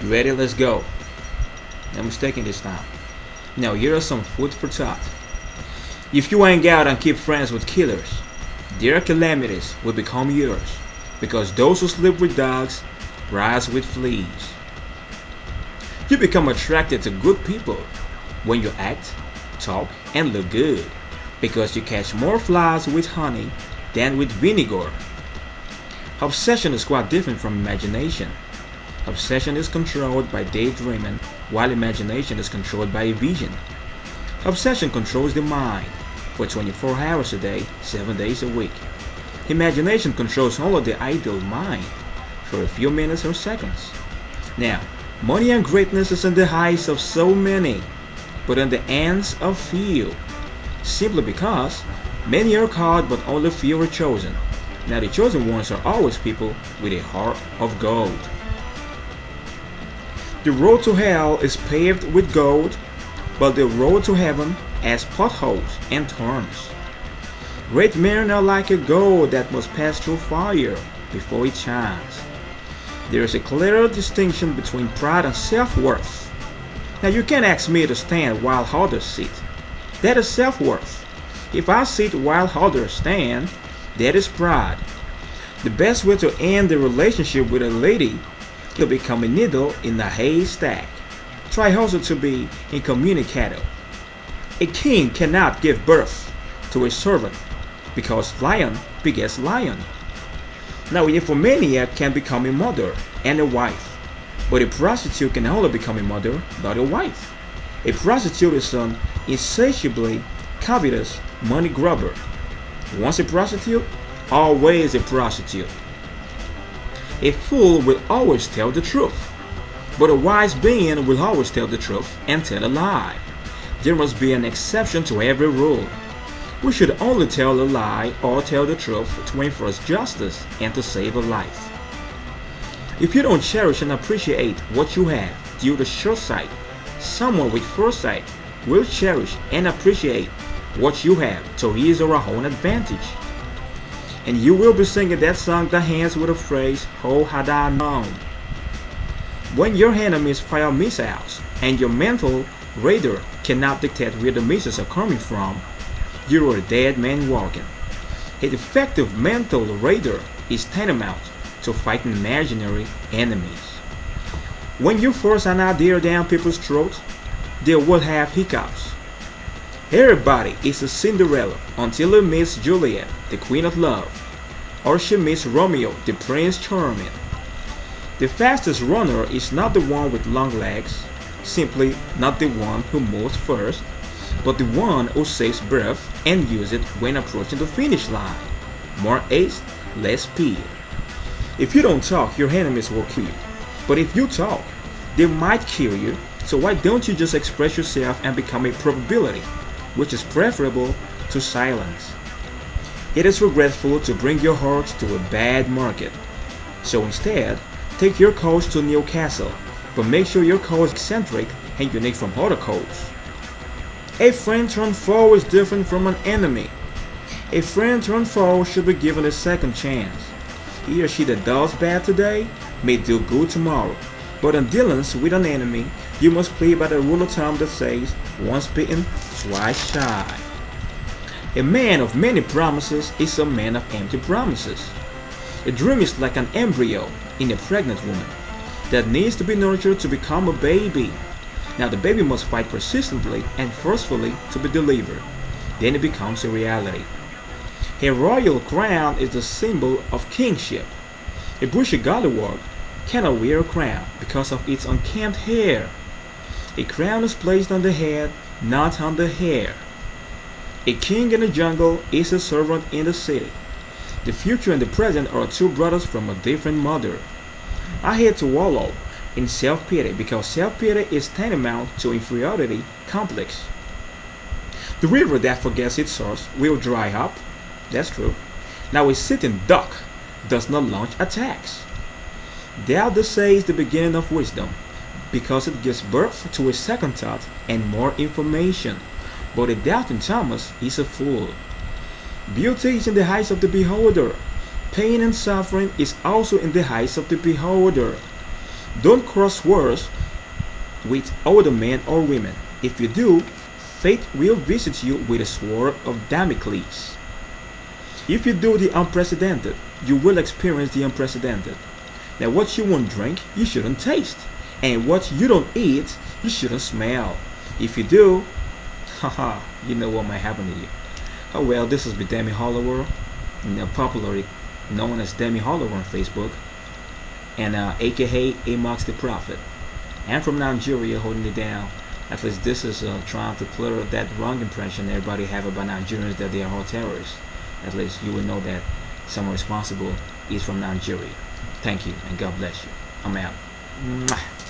You ready? Let's go. No mistaking this time. Now here are some food for thought. If you hang out and keep friends with killers, their calamities will become yours, because those who sleep with dogs rise with fleas. You become attracted to good people when you act, talk, and look good, because you catch more flies with honey than with vinegar. Obsession is quite different from imagination. Obsession is controlled by daydreaming, while imagination is controlled by a vision. Obsession controls the mind for 24 hours a day, 7 days a week. Imagination controls only the idle mind for a few minutes or seconds. Now, money and greatness is in the eyes of so many, but in the hands of few, simply because many are called but only few are chosen. Now the chosen ones are always people with a heart of gold. The road to hell is paved with gold, but the road to heaven has potholes and thorns. Great men are like a gold that must pass through fire before it shines. There is a clear distinction between pride and self-worth. Now you can't ask me to stand while others sit. That is self-worth. If I sit while others stand, that is pride. The best way to end the relationship with a lady is to become a needle in a haystack. Try also to be incommunicado. A king cannot give birth to a servant, because lion begets lion. Now a nymphomaniac can become a mother and a wife, but a prostitute can only become a mother, not a wife. A prostitute is an insatiably covetous money grubber. Once a prostitute, always a prostitute. A fool will always tell the truth, but a wise being will always tell the truth and tell a lie. There must be an exception to every rule. We should only tell a lie or tell the truth to enforce justice and to save a life. If you don't cherish and appreciate what you have due to short sight, someone with foresight will cherish and appreciate what you have to his or her own advantage. And you will be singing that song that ends with the phrase, "Oh, had I known." When your enemies fire missiles and your mental radar cannot dictate where the missiles are coming from, you are a dead man walking. A defective mental radar is tantamount to fighting imaginary enemies. When you force an idea down people's throats, they will have hiccups. Everybody is a Cinderella until they meets Juliet, the Queen of Love, or she meets Romeo, the Prince Charming. The fastest runner is not the one with long legs, simply not the one who moves first, but the one who saves breath and uses it when approaching the finish line. More haste, less speed. If you don't talk, your enemies will kill you. But if you talk, they might kill you, so why don't you just express yourself and become a probability, which is preferable to silence. It is regretful to bring your horse to a bad market. So instead, take your coach to Newcastle, but make sure your coach is eccentric and unique from other coaches. A friend turned foe is different from an enemy. A friend turned foe should be given a second chance. He or she that does bad today may do good tomorrow. But in dealings with an enemy, you must play by the rule of thumb that says, once bitten, twice shy. A man of many promises is a man of empty promises. A dream is like an embryo in a pregnant woman that needs to be nurtured to become a baby. Now the baby must fight persistently and forcefully to be delivered. Then it becomes a reality. A royal crown is the symbol of kingship. A bushy gollywog cannot wear a crown because of its unkempt hair. A crown is placed on the head, not on the hair. A king in the jungle is a servant in the city. The future and the present are two brothers from a different mother. I hate to wallow in self-pity because self-pity is tantamount to inferiority complex. The river that forgets its source will dry up. That's true. Now a sitting duck does not launch attacks. Doubt the say is the beginning of wisdom, because it gives birth to a second thought and more information. But a doubting Thomas is a fool. Beauty is in the eyes of the beholder. Pain and suffering is also in the eyes of the beholder. Don't cross swords with older men or women. If you do, fate will visit you with a sword of Damocles. If you do the unprecedented, you will experience the unprecedented. Now, what you won't drink, you shouldn't taste. And what you don't eat, you shouldn't smell. If you do, haha, you know what might happen to you. Oh well, this is BIDEMI OLAWORE, popularly known as Demi OLAWORE on Facebook, and aka amoxdaprophet. I'm from Nigeria, holding it down. At least this is trying to clear that wrong impression everybody have about Nigerians, that they are all terrorists. At least you will know that someone responsible is from Nigeria. Thank you, and God bless you. I'm out. Mwah.